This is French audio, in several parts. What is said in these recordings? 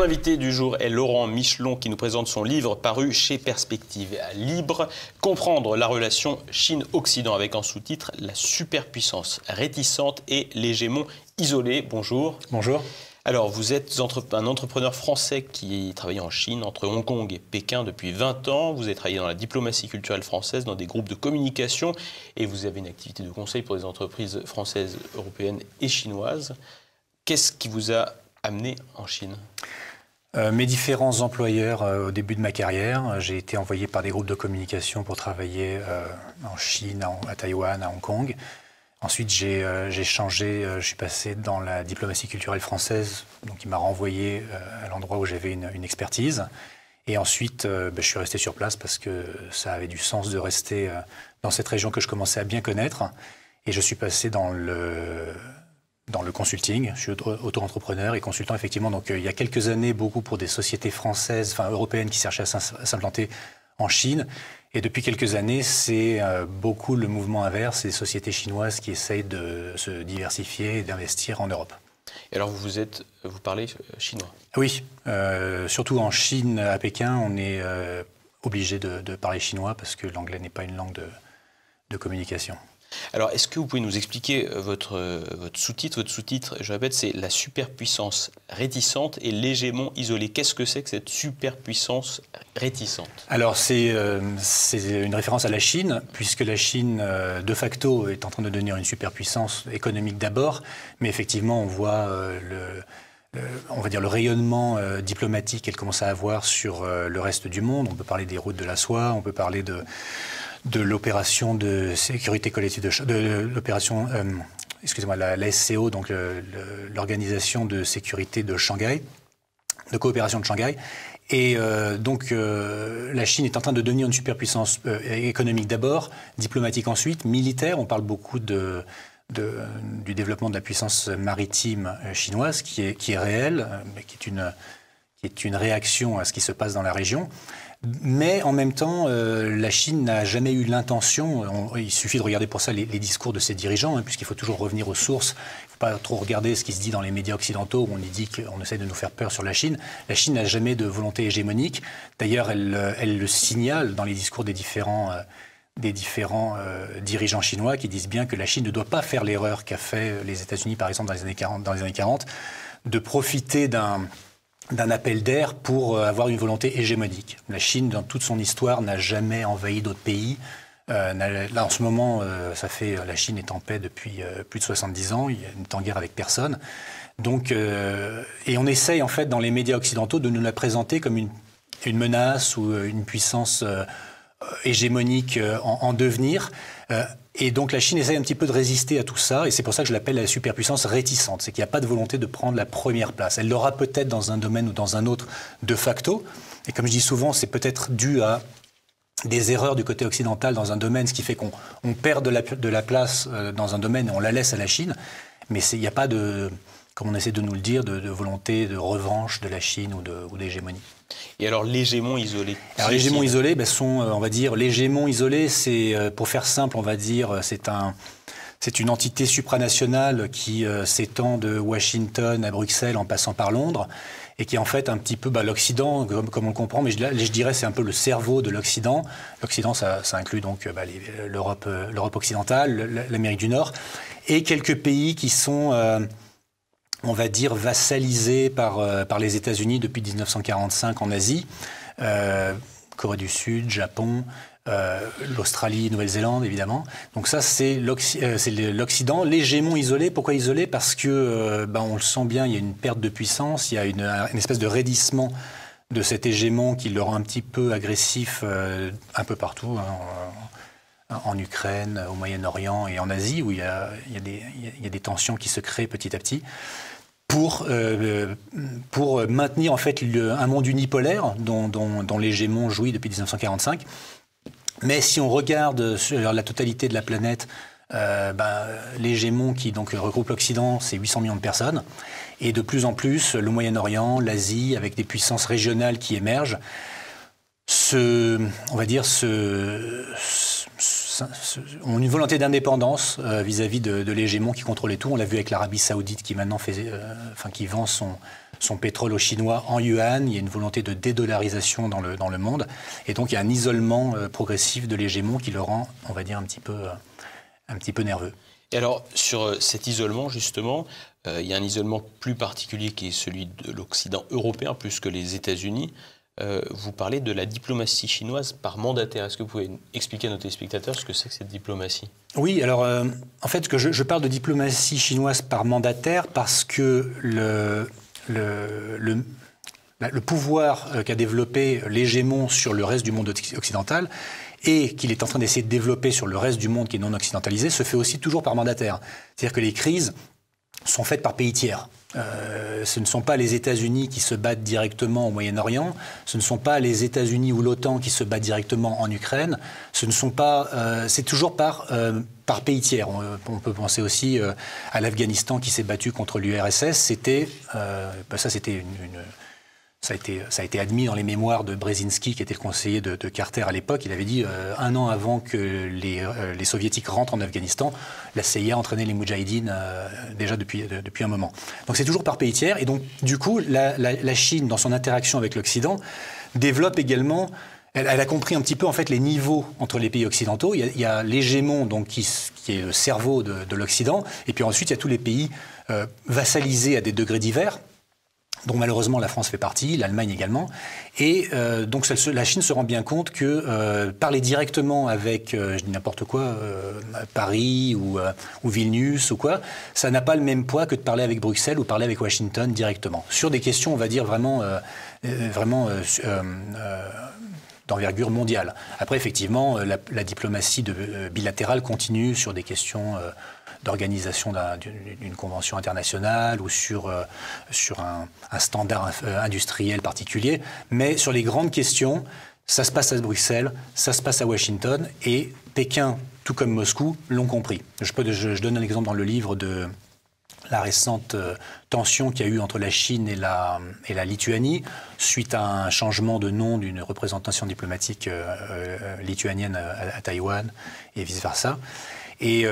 invité du jour est Laurent Michelon qui nous présente son livre paru chez Perspective Libre, Comprendre la relation Chine-Occident avec en sous-titre La superpuissance réticente et l'hégémon isolé. Bonjour. Bonjour. Alors, vous êtes un entrepreneur français qui travaille en Chine, entre Hong Kong et Pékin depuis 20 ans. Vous avez travaillé dans la diplomatie culturelle française, dans des groupes de communication et vous avez une activité de conseil pour des entreprises françaises, européennes et chinoises. Qu'est-ce qui vous a amené en Chine ? Mes différents employeurs au début de ma carrière. J'ai été envoyé par des groupes de communication pour travailler en Chine, à Taïwan, à Hong Kong. Ensuite, j'ai changé, je suis passé dans la diplomatie culturelle française, donc il m'a renvoyé à l'endroit où j'avais une expertise. Et ensuite, je suis resté sur place parce que ça avait du sens de rester dans cette région que je commençais à bien connaître. Et je suis passé dans le consulting. Je suis auto-entrepreneur et consultant, effectivement. Donc, il y a quelques années, beaucoup pour des sociétés françaises, enfin européennes, qui cherchaient à s'implanter en Chine. Et depuis quelques années, c'est beaucoup le mouvement inverse, les sociétés chinoises qui essayent de se diversifier et d'investir en Europe. Et alors, vous parlez chinois ? Oui, surtout en Chine, à Pékin, on est obligé de parler chinois parce que l'anglais n'est pas une langue de communication. Alors, est-ce que vous pouvez nous expliquer votre sous-titre ? Votre sous-titre, je répète, c'est La superpuissance réticente et l'hégémon isolé. Qu'est-ce que c'est que cette superpuissance réticente ? Alors, c'est une référence à la Chine, puisque la Chine, de facto, est en train de devenir une superpuissance économique d'abord, mais effectivement, on voit on va dire le rayonnement diplomatique qu'elle commence à avoir sur le reste du monde. On peut parler des routes de la soie, on peut parler de l'opération de sécurité collective de l'opération, excusez-moi, la SCO, donc l'organisation de sécurité de Shanghai, de coopération de Shanghai. Et donc la Chine est en train de devenir une superpuissance économique d'abord, diplomatique ensuite, militaire. On parle beaucoup du développement de la puissance maritime chinoise qui est réelle, mais qui est une réaction à ce qui se passe dans la région. Mais en même temps, la Chine n'a jamais eu l'intention, il suffit de regarder pour ça les discours de ses dirigeants, puisqu'il faut toujours revenir aux sources. Il ne faut pas trop regarder ce qui se dit dans les médias occidentaux où on dit qu'on essaie de nous faire peur sur la Chine. La Chine n'a jamais de volonté hégémonique. D'ailleurs, elle le signale dans les discours des différents dirigeants chinois qui disent bien que la Chine ne doit pas faire l'erreur qu'a fait les États-Unis, par exemple, dans les années 40, de profiter d'un appel d'air pour avoir une volonté hégémonique. La Chine, dans toute son histoire, n'a jamais envahi d'autres pays. Là, en ce moment, la Chine est en paix depuis plus de 70 ans. Il n'est en guerre avec personne. Donc, et on essaye, en fait, dans les médias occidentaux, de nous la présenter comme une menace ou une puissance hégémonique en devenir. Et donc la Chine essaye un petit peu de résister à tout ça, et c'est pour ça que je l'appelle la superpuissance réticente. C'est qu'il n'y a pas de volonté de prendre la première place. Elle l'aura peut-être dans un domaine ou dans un autre de facto, et comme je dis souvent, c'est peut-être dû à des erreurs du côté occidental dans un domaine, ce qui fait qu'on perd de la place dans un domaine et on la laisse à la Chine, mais il n'y a pas de, comme on essaie de nous le dire, de volonté de revanche de la Chine ou d'hégémonie. Et alors l'hégémon isolé ? Alors l'hégémon isolé, on va dire, l'hégémon isolé, c'est, pour faire simple, on va dire, c'est une entité supranationale qui s'étend de Washington à Bruxelles en passant par Londres et qui est en fait un petit peu l'Occident, comme on le comprend, mais je dirais c'est un peu le cerveau de l'Occident. L'Occident, ça inclut donc l'Europe occidentale, l'Amérique du Nord et quelques pays qui sont on va dire, vassalisés par les États-Unis depuis 1945 en Asie, Corée du Sud, Japon, l'Australie, Nouvelle-Zélande, évidemment. Donc ça, c'est l'Occident. L'hégémon isolé, pourquoi isolé ? Parce que, on le sent bien, il y a une perte de puissance, il y a une espèce de raidissement de cet hégémon qui le rend un petit peu agressif un peu partout, en Ukraine, au Moyen-Orient et en Asie, où il y a des tensions qui se créent petit à petit, pour maintenir en fait un monde unipolaire dont l'hégémon jouit depuis 1945. Mais si on regarde sur la totalité de la planète, l'hégémon qui donc regroupe l'Occident, c'est 800 millions de personnes, et de plus en plus le Moyen-Orient, l'Asie, avec des puissances régionales qui émergent, ont une volonté d'indépendance vis-à-vis de l'hégémon qui contrôlait tout. On l'a vu avec l'Arabie Saoudite qui maintenant qui vend son pétrole aux Chinois en yuan. Il y a une volonté de dédollarisation dans le monde. Et donc, il y a un isolement progressif de l'hégémon qui le rend, on va dire, un petit peu nerveux. Et alors, sur cet isolement, justement, il y a un isolement plus particulier qui est celui de l'Occident européen, plus que les États-Unis. Vous parlez de la diplomatie chinoise par mandataire. Est-ce que vous pouvez expliquer à nos téléspectateurs ce que c'est que cette diplomatie? Oui, alors en fait, je parle de diplomatie chinoise par mandataire parce que le pouvoir qu'a développé l'hégémon sur le reste du monde occidental et qu'il est en train d'essayer de développer sur le reste du monde qui est non occidentalisé se fait aussi toujours par mandataire. C'est-à-dire que les crises sont faites par pays tiers. Ce ne sont pas les États-Unis qui se battent directement au Moyen-Orient, ce ne sont pas les États-Unis ou l'OTAN qui se battent directement en Ukraine, c'est toujours par pays tiers. On peut penser aussi à l'Afghanistan qui s'est battu contre l'URSS. Ça a été admis dans les mémoires de Brzezinski, qui était le conseiller de Carter à l'époque. Il avait dit, un an avant que les Soviétiques rentrent en Afghanistan, la CIA entraînait les Moudjahidines déjà depuis un moment. Donc c'est toujours par pays tiers. Et donc, du coup, la Chine, dans son interaction avec l'Occident, développe également... Elle a compris un petit peu en fait les niveaux entre les pays occidentaux. Il y a l'hégémon donc qui est le cerveau de l'Occident, et puis ensuite il y a tous les pays vassalisés à des degrés divers, dont malheureusement la France fait partie, l'Allemagne également. Et donc la Chine se rend bien compte que parler directement avec, je dis n'importe quoi, Paris ou Vilnius ou quoi, ça n'a pas le même poids que de parler avec Bruxelles ou parler avec Washington directement. Sur des questions, on va dire, vraiment d'envergure mondiale. Après, effectivement, la diplomatie bilatérale continue sur des questions d'organisation d'une convention internationale ou sur un standard industriel particulier. Mais sur les grandes questions, ça se passe à Bruxelles, ça se passe à Washington, et Pékin, tout comme Moscou, l'ont compris. Je donne un exemple dans le livre de la récente tension qu'il y a eu entre la Chine et la Lituanie, suite à un changement de nom d'une représentation diplomatique lituanienne à Taïwan et vice-versa. Et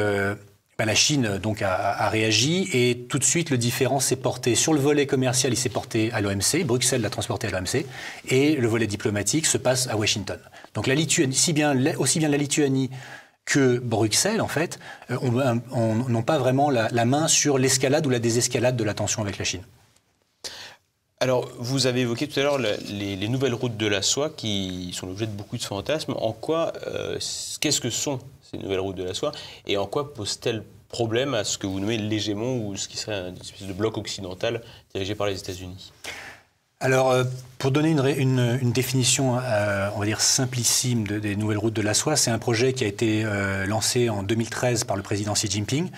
la Chine donc a réagi, et tout de suite le différend s'est porté sur le volet commercial, il s'est porté à l'OMC, Bruxelles l'a transporté à l'OMC, et le volet diplomatique se passe à Washington. Donc la Lituanie, aussi bien la Lituanie que Bruxelles, en fait, n'ont pas vraiment la main sur l'escalade ou la désescalade de la tension avec la Chine. Alors, vous avez évoqué tout à l'heure les nouvelles routes de la soie qui sont l'objet de beaucoup de fantasmes. Qu'est-ce que sont ces nouvelles routes de la soie, et en quoi posent-elles problème à ce que vous nommez l'hégémon, ou ce qui serait une espèce de bloc occidental dirigé par les États-Unis? Alors, pour donner une définition, on va dire simplissime des nouvelles routes de la soie, c'est un projet qui a été lancé en 2013 par le président Xi Jinping,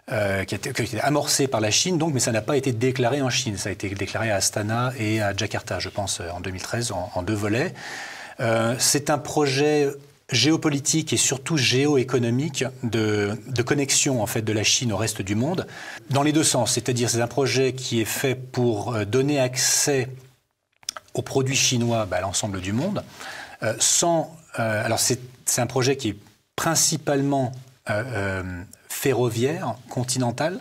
qui a été amorcé par la Chine, donc, mais ça n'a pas été déclaré en Chine. Ça a été déclaré à Astana et à Jakarta, je pense, en 2013, en deux volets. C'est un projet géopolitique et surtout géoéconomique de connexion en fait de la Chine au reste du monde, dans les deux sens. C'est-à-dire, c'est un projet qui est fait pour donner accès aux produits chinois à l'ensemble du monde, alors c'est un projet qui est principalement ferroviaire, continental,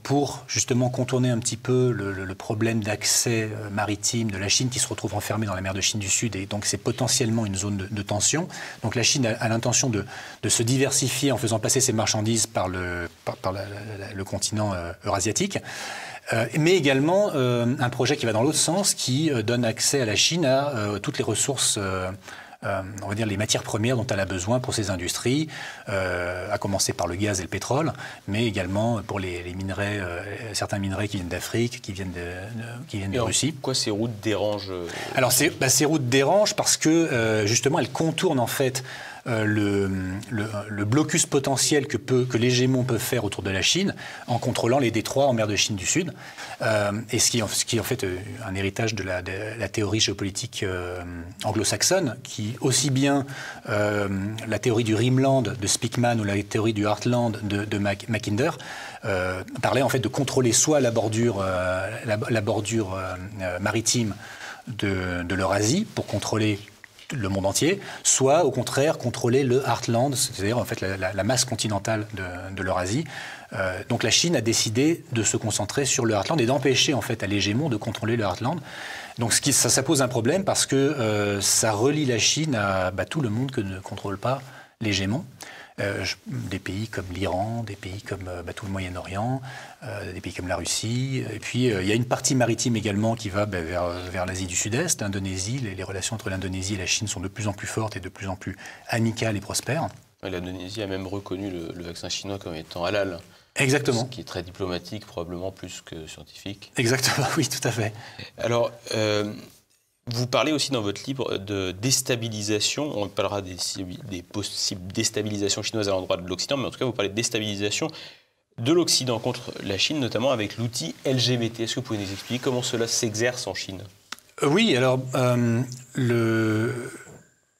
pour justement contourner un petit peu le problème d'accès maritime de la Chine, qui se retrouve enfermée dans la mer de Chine du Sud, et donc c'est potentiellement une zone de tension. Donc la Chine a l'intention de se diversifier en faisant passer ses marchandises par le continent eurasiatique, mais également un projet qui va dans l'autre sens, qui donne accès à la Chine à toutes les ressources, on va dire les matières premières dont elle a besoin pour ses industries, à commencer par le gaz et le pétrole, mais également pour les minerais, certains minerais qui viennent d'Afrique, qui viennent de Russie. Pourquoi ces routes dérangent Alors ces routes dérangent parce que justement elles contournent en fait le blocus potentiel que l'hégémon peut faire autour de la Chine en contrôlant les détroits en mer de Chine du Sud, et ce qui est en fait un héritage de la théorie géopolitique anglo-saxonne, qui aussi bien la théorie du Rimland de Speakman ou la théorie du Heartland de Mackinder parlait en fait de contrôler soit la bordure maritime de l'Eurasie pour contrôler le monde entier, soit au contraire contrôler le heartland, c'est-à-dire en fait la masse continentale de l'Eurasie. Donc la Chine a décidé de se concentrer sur le heartland et d'empêcher en fait à l'hégémon de contrôler le heartland. Donc ça pose un problème parce que ça relie la Chine à tout le monde que ne contrôle pas l'hégémon. Des pays comme l'Iran, des pays comme tout le Moyen-Orient, des pays comme la Russie. Et puis, il y a une partie maritime également qui va vers l'Asie du Sud-Est, l'Indonésie. Les relations entre l'Indonésie et la Chine sont de plus en plus fortes et de plus en plus amicales et prospères. L'Indonésie a même reconnu le vaccin chinois comme étant halal. Exactement. Ce qui est très diplomatique, probablement plus que scientifique. Exactement, oui, tout à fait. Alors, vous parlez aussi dans votre livre de déstabilisation. On parlera des possibles déstabilisations chinoises à l'endroit de l'Occident, mais en tout cas, vous parlez de déstabilisation de l'Occident contre la Chine, notamment avec l'outil LGBT. Est-ce que vous pouvez nous expliquer comment cela s'exerce en Chine ? Oui, alors,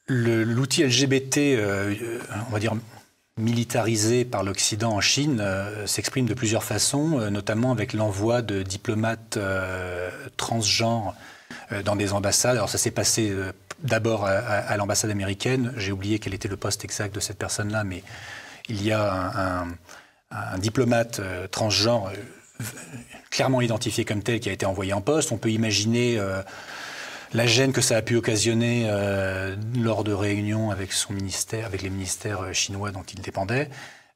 l'outil LGBT, on va dire militarisé par l'Occident en Chine, s'exprime de plusieurs façons, notamment avec l'envoi de diplomates transgenres dans des ambassades. Alors ça s'est passé d'abord à l'ambassade américaine. J'ai oublié quel était le poste exact de cette personne-là, mais il y a un diplomate transgenre clairement identifié comme tel qui a été envoyé en poste. On peut imaginer la gêne que ça a pu occasionner lors de réunions avec son ministère, avec les ministères chinois dont il dépendait.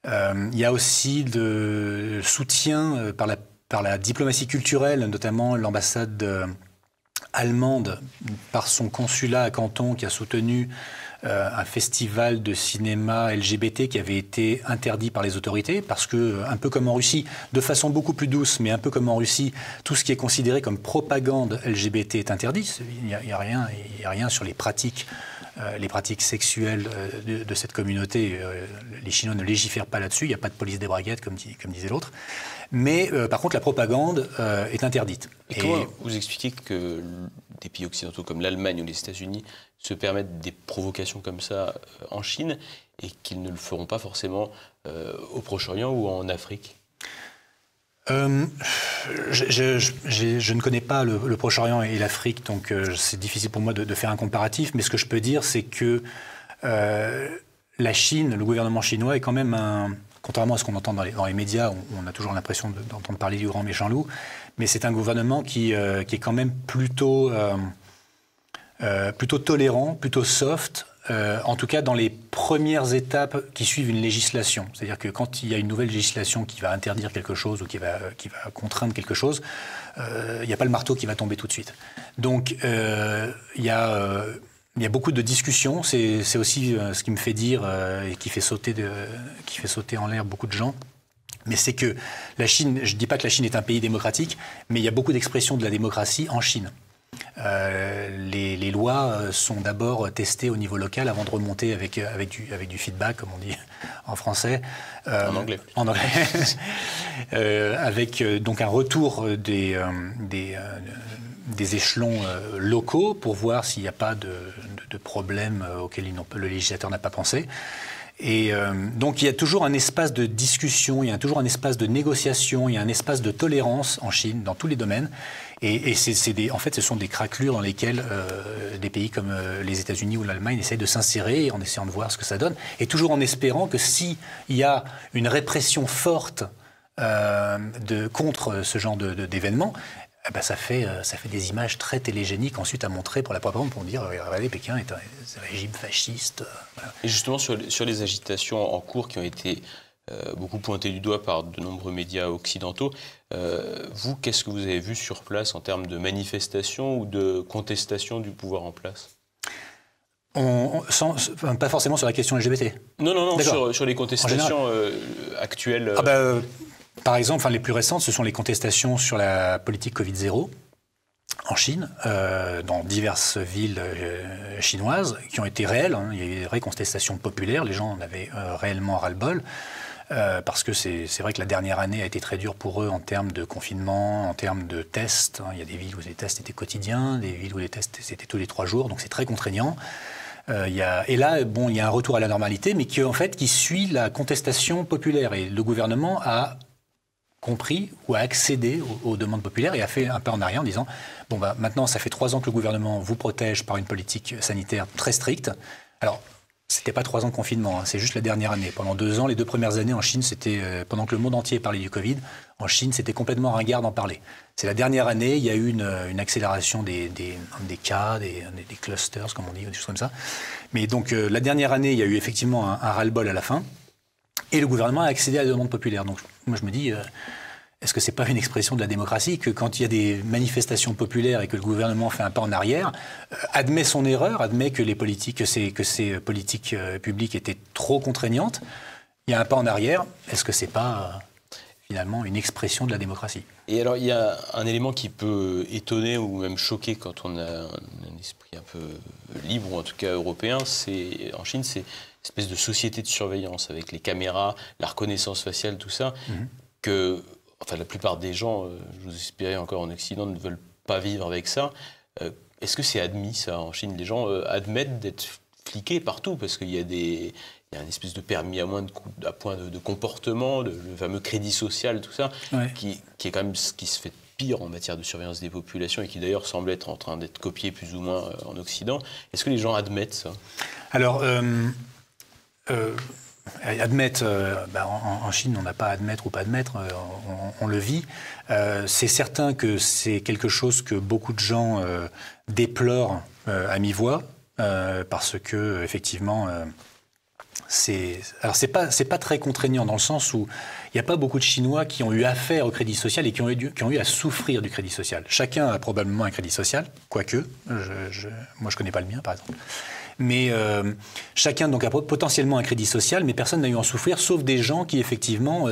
Il y a aussi de soutien par la diplomatie culturelle, notamment l'ambassade allemande, par son consulat à Canton, qui a soutenu un festival de cinéma LGBT qui avait été interdit par les autorités, parce que, un peu comme en Russie, de façon beaucoup plus douce, mais un peu comme en Russie, tout ce qui est considéré comme propagande LGBT est interdit. Il n'y a rien sur les pratiques sexuelles de cette communauté. Les Chinois ne légifèrent pas là-dessus, il n'y a pas de police des braguettes, comme disait l'autre. Mais par contre, la propagande est interdite. Et comment vous expliquez que des pays occidentaux comme l'Allemagne ou les États-Unis se permettent des provocations comme ça en Chine et qu'ils ne le feront pas forcément au Proche-Orient ou en Afrique ? Je ne connais pas le Proche-Orient et l'Afrique, donc c'est difficile pour moi de faire un comparatif, mais ce que je peux dire, c'est que la Chine, le gouvernement chinois est quand même contrairement à ce qu'on entend dans les médias, on a toujours l'impression d'entendre parler du grand méchant loup, mais c'est un gouvernement qui est quand même plutôt tolérant, plutôt soft, en tout cas dans les premières étapes qui suivent une législation. C'est-à-dire que quand il y a une nouvelle législation qui va interdire quelque chose ou qui va contraindre quelque chose, il n'y a pas le marteau qui va tomber tout de suite. Donc il y a beaucoup de discussions. C'est aussi ce qui me fait dire et qui fait sauter en l'air beaucoup de gens. Mais c'est que la Chine, je ne dis pas que la Chine est un pays démocratique, mais il y a beaucoup d'expressions de la démocratie en Chine. Les lois sont d'abord testées au niveau local avant de remonter avec du feedback, comme on dit en français. En anglais. En anglais. Avec donc un retour des échelons locaux pour voir s'il n'y a pas de problème auquel le législateur n'a pas pensé. Et donc il y a toujours un espace de discussion, il y a toujours un espace de négociation, il y a un espace de tolérance en Chine dans tous les domaines. Et en fait, ce sont des craquelures dans lesquelles des pays comme les États-Unis ou l'Allemagne essayent de s'insérer en essayant de voir ce que ça donne. Et toujours en espérant que s'il y a une répression forte contre ce genre d'événements, ça fait des images très télégéniques ensuite à montrer pour la propagande pour dire regardez, Pékin est un régime fasciste. Voilà. Et justement sur les agitations en cours qui ont été beaucoup pointées du doigt par de nombreux médias occidentaux, vous, qu'est-ce que vous avez vu sur place en termes de manifestations ou de contestation du pouvoir en place ? Pas forcément sur la question LGBT. Non, sur les contestations actuelles. Par exemple, les plus récentes, ce sont les contestations sur la politique Covid-0 en Chine, dans diverses villes chinoises, qui ont été réelles. Il y a eu des vraies contestations populaires, les gens en avaient réellement ras-le-bol, parce que c'est vrai que la dernière année a été très dure pour eux en termes de confinement, en termes de tests. Il y a des villes où les tests étaient quotidiens, des villes où les tests c'était tous les 3 jours, donc c'est très contraignant. Et là, il y a un retour à la normalité, mais qui suit la contestation populaire. Et le gouvernement a compris ou a accédé aux demandes populaires et a fait un pas en arrière en disant « Bon, maintenant, ça fait 3 ans que le gouvernement vous protège par une politique sanitaire très stricte. » Alors, c'était pas 3 ans de confinement, c'est juste la dernière année. Pendant 2 ans, les 2 premières années en Chine, c'était pendant que le monde entier parlait du Covid, en Chine, c'était complètement ringard d'en parler. C'est la dernière année, il y a eu une accélération des cas, des clusters, comme on dit, des choses comme ça. Mais donc, la dernière année, il y a eu effectivement un ras-le-bol à la fin. Et le gouvernement a accédé à la demande populaire. Donc, moi, je me dis, est-ce que c'est pas une expression de la démocratie que quand il y a des manifestations populaires et que le gouvernement fait un pas en arrière, admet son erreur, admet que ces politiques publiques étaient trop contraignantes, il y a un pas en arrière, est-ce que c'est pas finalement une expression de la démocratie? Et alors, il y a un élément qui peut étonner ou même choquer quand on a un esprit un peu libre, ou en tout cas européen, en Chine, c'est espèce de société de surveillance avec les caméras, la reconnaissance faciale, tout ça, que la plupart des gens, je vous espérais encore en Occident, ne veulent pas vivre avec ça. Est-ce que c'est admis, ça, en Chine? Les gens admettent d'être fliqués partout, parce qu'il y a une espèce de permis à point de comportement, le fameux crédit social, tout ça, ouais, qui est quand même ce qui se fait de pire en matière de surveillance des populations et qui d'ailleurs semble être en train d'être copié plus ou moins en Occident. Est-ce que les gens admettent ça? Alors, admettre, en Chine, on n'a pas à admettre ou pas admettre, on le vit. C'est certain que c'est quelque chose que beaucoup de gens déplorent à mi-voix, parce que effectivement, c'est pas très contraignant dans le sens où il n'y a pas beaucoup de Chinois qui ont eu affaire au crédit social et qui ont eu à souffrir du crédit social. Chacun a probablement un crédit social, quoique, moi je connais pas le mien par exemple. Mais chacun donc a potentiellement un crédit social, mais personne n'a eu à en souffrir, sauf des gens qui effectivement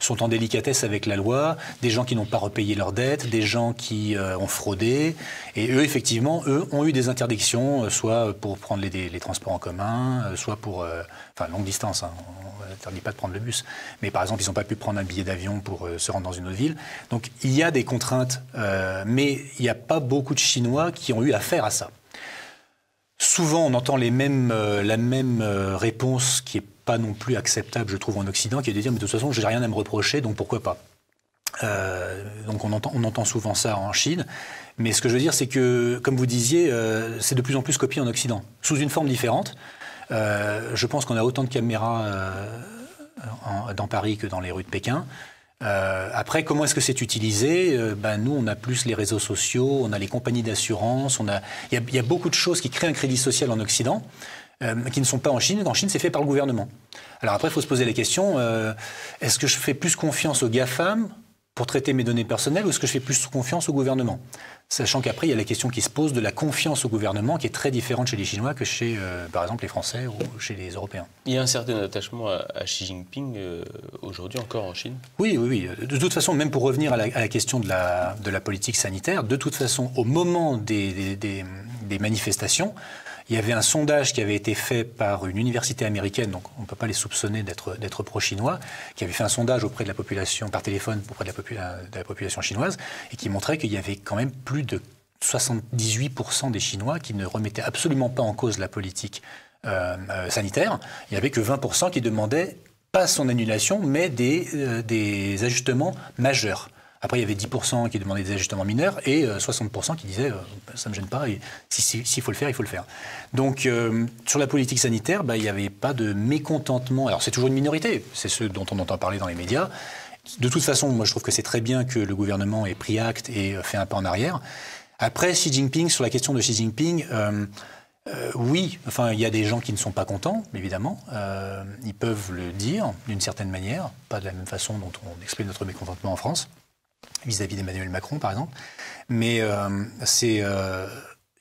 sont en délicatesse avec la loi, des gens qui n'ont pas repayé leurs dettes, des gens qui ont fraudé, et eux effectivement, ont eu des interdictions, soit pour prendre les transports en commun, soit pour, longue distance, hein, on n'interdit pas de prendre le bus, mais par exemple ils n'ont pas pu prendre un billet d'avion pour se rendre dans une autre ville. Donc il y a des contraintes, mais il n'y a pas beaucoup de Chinois qui ont eu affaire à ça. Souvent, on entend la même réponse qui n'est pas non plus acceptable, je trouve, en Occident, qui est de dire « mais de toute façon, je n'ai rien à me reprocher, donc pourquoi pas ?» Donc on entend souvent ça en Chine. Mais ce que je veux dire, c'est que, comme vous disiez, c'est de plus en plus copié en Occident, sous une forme différente. Je pense qu'on a autant de caméras dans Paris que dans les rues de Pékin. Après, comment est-ce que c'est utilisé? Nous, on a plus les réseaux sociaux, on a les compagnies d'assurance, il y a beaucoup de choses qui créent un crédit social en Occident, qui ne sont pas en Chine. En Chine, c'est fait par le gouvernement. Alors après, il faut se poser la question, est-ce que je fais plus confiance aux GAFAM pour traiter mes données personnelles ou est-ce que je fais plus confiance au gouvernement? Sachant qu'après, il y a la question qui se pose de la confiance au gouvernement qui est très différente chez les Chinois que chez, par exemple, les Français ou chez les Européens. Il y a un certain attachement à Xi Jinping aujourd'hui encore en Chine? Oui. De toute façon, même pour revenir à la question de la politique sanitaire, de toute façon, au moment des manifestations, il y avait un sondage qui avait été fait par une université américaine, donc on ne peut pas les soupçonner d'être pro-chinois, qui avait fait un sondage auprès de la population, par téléphone, auprès de la population chinoise, et qui montrait qu'il y avait quand même plus de 78% des Chinois qui ne remettaient absolument pas en cause la politique sanitaire. Il n'y avait que 20% qui demandaient pas son annulation, mais des ajustements majeurs. Après, il y avait 10% qui demandaient des ajustements mineurs et 60% qui disaient ça ne me gêne pas, et s'il faut le faire, il faut le faire. Donc, sur la politique sanitaire, il n'y avait pas de mécontentement. Alors, c'est toujours une minorité, c'est ceux dont on entend parler dans les médias. De toute façon, moi, je trouve que c'est très bien que le gouvernement ait pris acte et fait un pas en arrière. Après, Xi Jinping, sur la question de Xi Jinping, oui, il y a des gens qui ne sont pas contents, évidemment. Ils peuvent le dire d'une certaine manière, pas de la même façon dont on exprime notre mécontentement en France, vis-à-vis d'Emmanuel Macron, par exemple. Mais il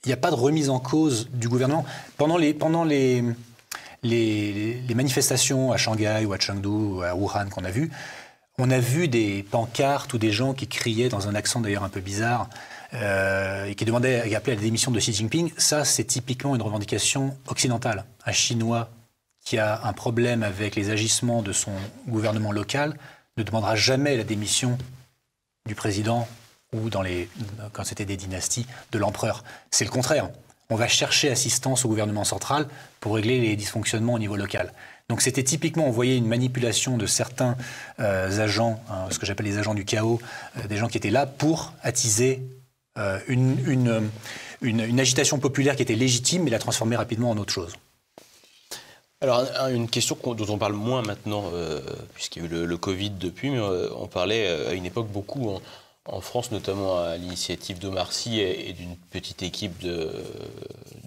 n'y a pas de remise en cause du gouvernement. Pendant les manifestations à Shanghai ou à Chengdu ou à Wuhan qu'on a vues, on a vu des pancartes ou des gens qui criaient dans un accent d'ailleurs un peu bizarre et qui appelaient à la démission de Xi Jinping. Ça, c'est typiquement une revendication occidentale. Un Chinois qui a un problème avec les agissements de son gouvernement local ne demandera jamais la démission du président ou quand c'était des dynasties, de l'empereur. C'est le contraire. On va chercher assistance au gouvernement central pour régler les dysfonctionnements au niveau local. Donc c'était typiquement, on voyait une manipulation de certains agents, hein, ce que j'appelle les agents du chaos, des gens qui étaient là pour attiser une agitation populaire qui était légitime, mais la transformer rapidement en autre chose. Alors, une question dont on parle moins maintenant, puisqu'il y a eu le Covid depuis, mais on parlait à une époque beaucoup en France, notamment à l'initiative d'Omar Sy et d'une petite équipe de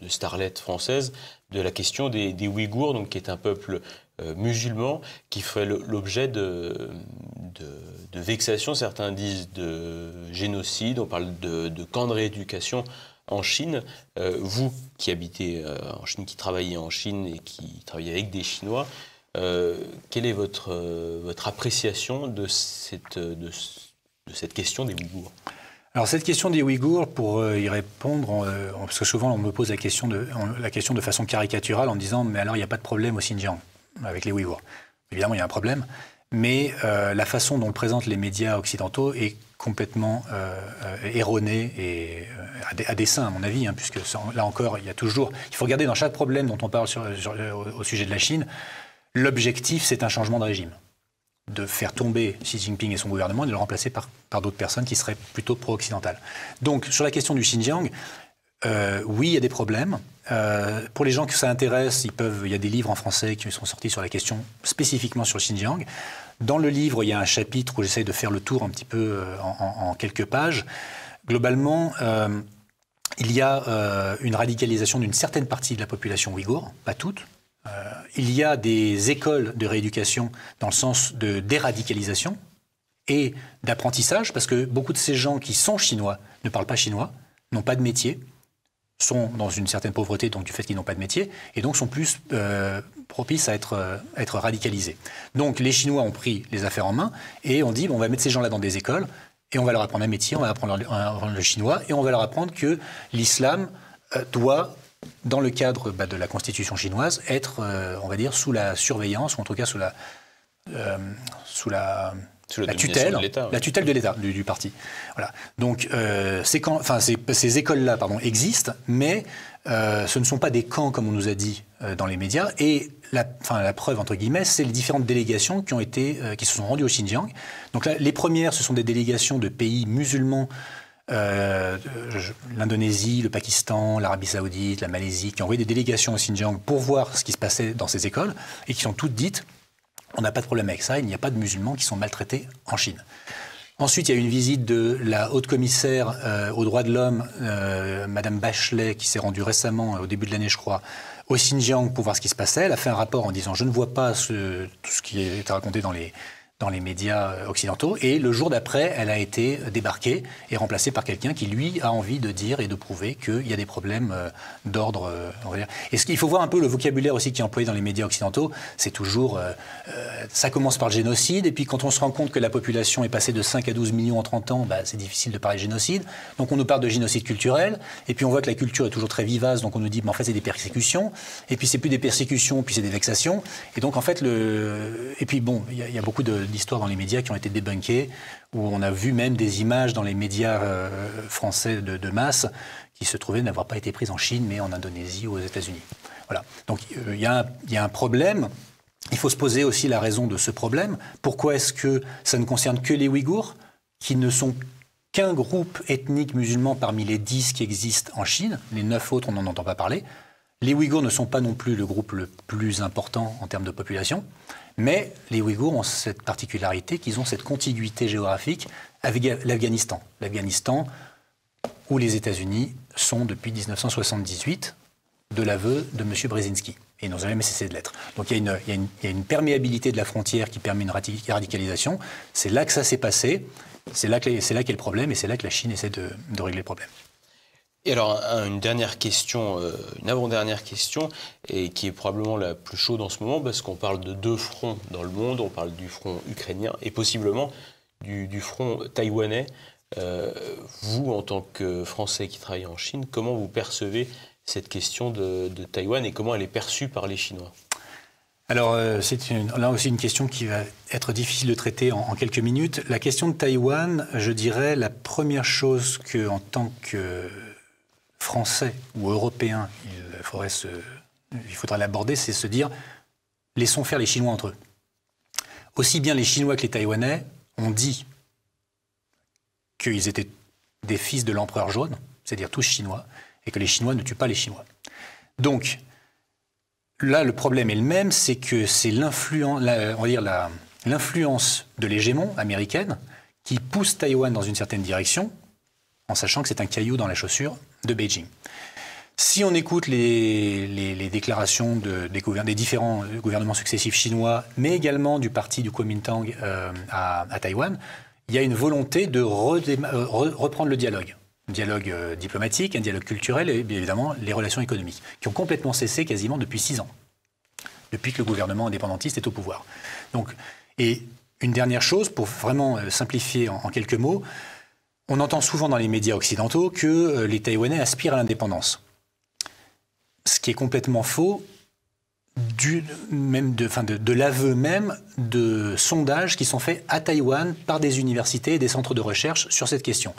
starlettes françaises, de la question des Ouïghours, donc, qui est un peuple musulman, qui fait l'objet de vexations, certains disent de génocide, on parle de camps de rééducation en Chine. Vous qui habitez en Chine, qui travaillez en Chine et qui travaillez avec des Chinois, quelle est votre appréciation de cette question des Ouïghours? Alors cette question des Ouïghours, pour y répondre, parce que souvent on me pose la question de façon caricaturale en disant « mais alors il n'y a pas de problème au Xinjiang avec les Ouïghours ». Évidemment il y a un problème, mais la façon dont le présentent les médias occidentaux est complètement erronée et à dessein à mon avis, hein, puisque là encore il faut regarder dans chaque problème dont on parle au sujet de la Chine, l'objectif c'est un changement de régime, de faire tomber Xi Jinping et son gouvernement et de le remplacer par d'autres personnes qui seraient plutôt pro-occidentales. Donc, sur la question du Xinjiang, oui, il y a des problèmes. Pour les gens que ça intéresse, il y a des livres en français qui sont sortis sur la question spécifiquement sur le Xinjiang. Dans le livre, il y a un chapitre où j'essaie de faire le tour un petit peu en quelques pages. Globalement, il y a une radicalisation d'une certaine partie de la population ouïghour, pas toute. Il y a des écoles de rééducation dans le sens de déradicalisation et d'apprentissage, parce que beaucoup de ces gens qui sont chinois ne parlent pas chinois, n'ont pas de métier, sont dans une certaine pauvreté donc du fait qu'ils n'ont pas de métier, et donc sont plus propices à être radicalisés. Donc les Chinois ont pris les affaires en main et on dit on va mettre ces gens-là dans des écoles et on va leur apprendre un métier, on va apprendre le chinois et on va leur apprendre que l'islam doit, dans le cadre de la constitution chinoise, être, on va dire, sous la surveillance, ou en tout cas sous la tutelle de l'État, du parti. Voilà. Donc, ces écoles-là existent, mais ce ne sont pas des camps, comme on nous a dit dans les médias. Et la preuve, entre guillemets, c'est les différentes délégations qui se sont rendues au Xinjiang. Donc, là, les premières, ce sont des délégations de pays musulmans, l'Indonésie, le Pakistan, l'Arabie Saoudite, la Malaisie, qui ont envoyé des délégations au Xinjiang pour voir ce qui se passait dans ces écoles et qui sont toutes dites on n'a pas de problème avec ça, il n'y a pas de musulmans qui sont maltraités en Chine. Ensuite, il y a eu une visite de la haute commissaire aux droits de l'homme, Madame Bachelet, qui s'est rendue récemment, au début de l'année je crois, au Xinjiang pour voir ce qui se passait. Elle a fait un rapport en disant je ne vois pas tout ce qui est raconté dans les médias occidentaux. Et le jour d'après, elle a été débarquée et remplacée par quelqu'un qui, lui, a envie de dire et de prouver qu'il y a des problèmes d'ordre, on va dire. Et il faut voir un peu le vocabulaire aussi qui est employé dans les médias occidentaux. C'est toujours... ça commence par le génocide, et puis quand on se rend compte que la population est passée de 5 à 12 millions en 30 ans, c'est difficile de parler de génocide. Donc on nous parle de génocide culturel, et puis on voit que la culture est toujours très vivace, donc on nous dit, en fait, c'est des persécutions. Et puis c'est plus des persécutions, puis c'est des vexations. Et donc en fait, et puis bon, il y a beaucoup d'histoires dans les médias qui ont été débunkées, où on a vu même des images dans les médias français de masse qui se trouvaient n'avoir pas été prises en Chine, mais en Indonésie ou aux États-Unis. Voilà. Donc il y a un problème. Il faut se poser aussi la raison de ce problème. Pourquoi est-ce que ça ne concerne que les Ouïghours, qui ne sont qu'un groupe ethnique musulman parmi les 10 qui existent en Chine? Les 9 autres, on n'en entend pas parler. Les Ouïghours ne sont pas non plus le groupe le plus important en termes de population. Mais les Ouïghours ont cette particularité qu'ils ont cette contiguïté géographique avec l'Afghanistan. L'Afghanistan, où les États-Unis sont depuis 1978, de l'aveu de M. Brzezinski. Et ils n'ont jamais cessé de l'être. Donc il y a une perméabilité de la frontière qui permet une radicalisation. C'est là que ça s'est passé. C'est là qu'est le problème, et c'est là que la Chine essaie de régler le problème. Et alors, une dernière question, une avant-dernière question, et qui est probablement la plus chaude en ce moment, parce qu'on parle de 2 fronts dans le monde. On parle du front ukrainien et possiblement du front taïwanais. Vous, en tant que Français qui travaillez en Chine, comment vous percevez cette question de Taïwan et comment elle est perçue par les Chinois? Alors, c'est là aussi une question qui va être difficile de traiter en quelques minutes. La question de Taïwan, je dirais, la première chose qu'en tant que Français ou Européen, il faudra l'aborder, c'est se dire laissons faire les Chinois entre eux. Aussi bien les Chinois que les Taïwanais ont dit qu'ils étaient des fils de l'empereur jaune, c'est-à-dire tous chinois, et que les Chinois ne tuent pas les Chinois. Donc, là, le problème est le même, c'est que c'est l'influence de l'hégémon américaine qui pousse Taïwan dans une certaine direction, en sachant que c'est un caillou dans la chaussure de Beijing. Si on écoute les déclarations des différents gouvernements successifs chinois, mais également du parti du Kuomintang à Taïwan, il y a une volonté de reprendre le dialogue. Un dialogue diplomatique, un dialogue culturel et bien évidemment les relations économiques, qui ont complètement cessé quasiment depuis 6 ans, depuis que le gouvernement indépendantiste est au pouvoir. Donc, et une dernière chose, pour vraiment simplifier en quelques mots, on entend souvent dans les médias occidentaux que les Taïwanais aspirent à l'indépendance. Ce qui est complètement faux, de l'aveu même de sondages qui sont faits à Taïwan par des universités et des centres de recherche sur cette question.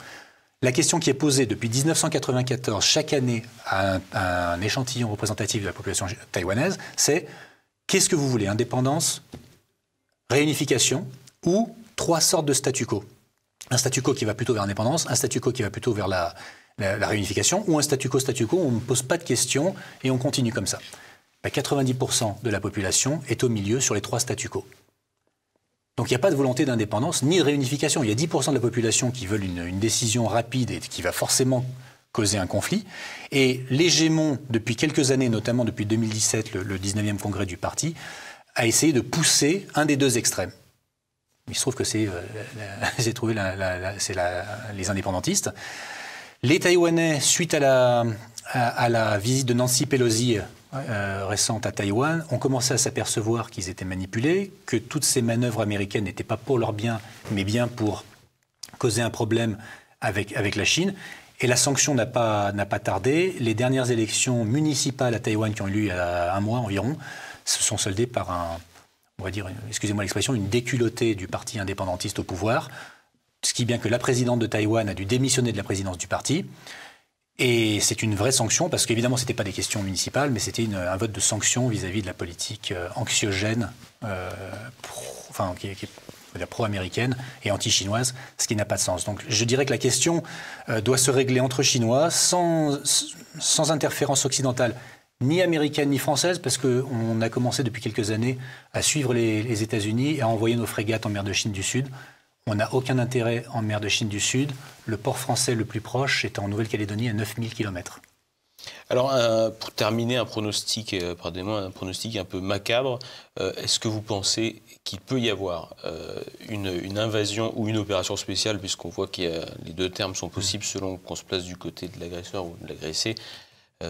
La question qui est posée depuis 1994 chaque année à un échantillon représentatif de la population taïwanaise, c'est qu'est-ce que vous voulez, indépendance, réunification ou 3 sortes de statu quo. Un statu quo qui va plutôt vers l'indépendance, un statu quo qui va plutôt vers la réunification ou un statu quo où on ne pose pas de questions et on continue comme ça. 90% de la population est au milieu sur les 3 statu quo. Donc il n'y a pas de volonté d'indépendance ni de réunification. Il y a 10% de la population qui veulent une décision rapide et qui va forcément causer un conflit. Et l'hégémon, depuis quelques années, notamment depuis 2017, le 19e congrès du parti, a essayé de pousser un des 2 extrêmes. Il se trouve que c'est les indépendantistes. Les Taïwanais, suite à la visite de Nancy Pelosi récente à Taïwan, ont commencé à s'apercevoir qu'ils étaient manipulés, que toutes ces manœuvres américaines n'étaient pas pour leur bien, mais bien pour causer un problème avec la Chine. Et la sanction n'a pas tardé. Les dernières élections municipales à Taïwan qui ont eu lieu il y a 1 mois environ se sont soldées par on va dire, excusez-moi l'expression, une déculottée du parti indépendantiste au pouvoir, ce qui est bien que la présidente de Taïwan a dû démissionner de la présidence du parti. Et c'est une vraie sanction, parce qu'évidemment, ce n'était pas des questions municipales, mais c'était un vote de sanction vis-à-vis de la politique anxiogène, qui est pro-américaine et anti-chinoise, ce qui n'a pas de sens. Donc je dirais que la question doit se régler entre Chinois, sans interférence occidentale, ni américaine ni française, parce qu'on a commencé depuis quelques années à suivre les États-Unis et à envoyer nos frégates en mer de Chine du Sud. On n'a aucun intérêt en mer de Chine du Sud. Le port français le plus proche est en Nouvelle-Calédonie à 9000 km. Alors, pour terminer, un pronostic, pardonnez-moi, un pronostic un peu macabre. Est-ce que vous pensez qu'il peut y avoir une invasion ou une opération spéciale, puisqu'on voit que les 2 termes sont possibles selon qu'on se place du côté de l'agresseur ou de l'agressé,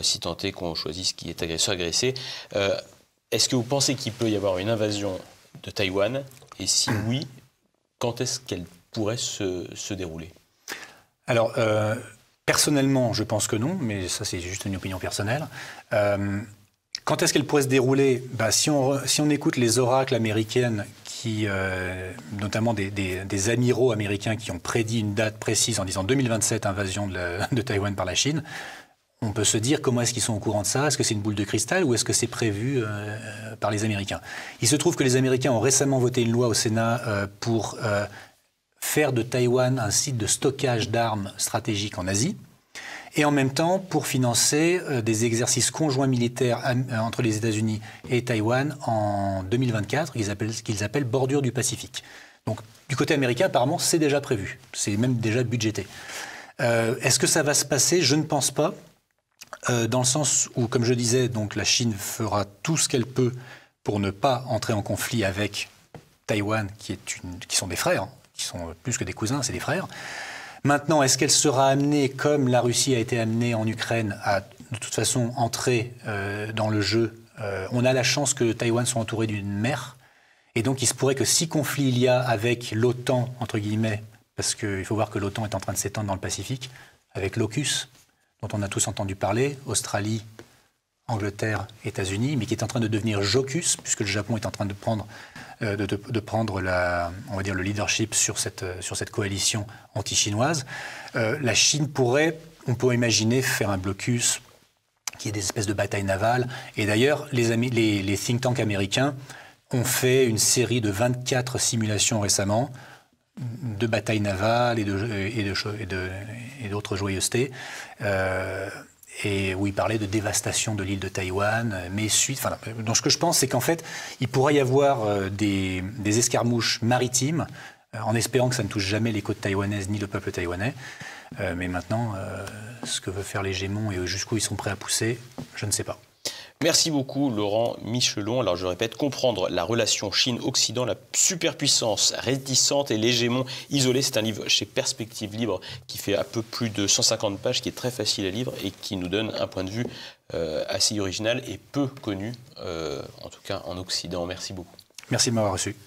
si tant est qu'on choisisse qui est agresseur-agressé. Est-ce que vous pensez qu'il peut y avoir une invasion de Taïwan? Et si oui, quand est-ce qu'elle pourrait se dérouler? Alors, personnellement, je pense que non, mais ça c'est juste une opinion personnelle. Quand est-ce qu'elle pourrait se dérouler? Si on écoute les oracles américaines, notamment des amiraux américains qui ont prédit une date précise en disant 2027, invasion de Taïwan par la Chine, on peut se dire comment est-ce qu'ils sont au courant de ça? Est-ce que c'est une boule de cristal ou est-ce que c'est prévu par les Américains? Il se trouve que les Américains ont récemment voté une loi au Sénat pour faire de Taïwan un site de stockage d'armes stratégiques en Asie, et en même temps pour financer des exercices conjoints militaires entre les États-Unis et Taïwan en 2024, qu'ils appellent bordure du Pacifique. Donc du côté américain, apparemment, c'est déjà prévu, c'est même déjà budgété. Est-ce que ça va se passer? Je ne pense pas. Dans le sens où, comme je disais, donc la Chine fera tout ce qu'elle peut pour ne pas entrer en conflit avec Taïwan, qui sont des frères, qui sont plus que des cousins, c'est des frères. Maintenant, est-ce qu'elle sera amenée, comme la Russie a été amenée en Ukraine, à de toute façon entrer dans le jeu? On a la chance que Taïwan soit entouré d'une mer, et donc il se pourrait que si conflit il y a avec l'OTAN, entre guillemets, parce qu'il faut voir que l'OTAN est en train de s'étendre dans le Pacifique, avec l'AUKUS, dont on a tous entendu parler, Australie, Angleterre, États-Unis, mais qui est en train de devenir JAUKUS, puisque le Japon est en train de prendre on va dire le leadership sur cette coalition anti-chinoise. La Chine on peut imaginer faire un blocus qu'il y ait des espèces de batailles navales. Et d'ailleurs, les think tanks américains ont fait une série de 24 simulations récemment de batailles navales et d'autres joyeusetés, et où ils parlaient de dévastation de l'île de Taïwan. Donc ce que je pense, c'est qu'en fait, il pourrait y avoir des escarmouches maritimes, en espérant que ça ne touche jamais les côtes taïwanaises ni le peuple taïwanais. Mais maintenant, ce que veut faire l'hégémon et jusqu'où ils sont prêts à pousser, je ne sais pas. Merci beaucoup Laurent Michelon. Alors je répète, comprendre la relation Chine-Occident, la superpuissance réticente et l'hégémon isolé, c'est un livre chez Perspective Libre qui fait un peu plus de 150 pages, qui est très facile à lire et qui nous donne un point de vue assez original et peu connu, en tout cas en Occident. Merci beaucoup. Merci de m'avoir reçu.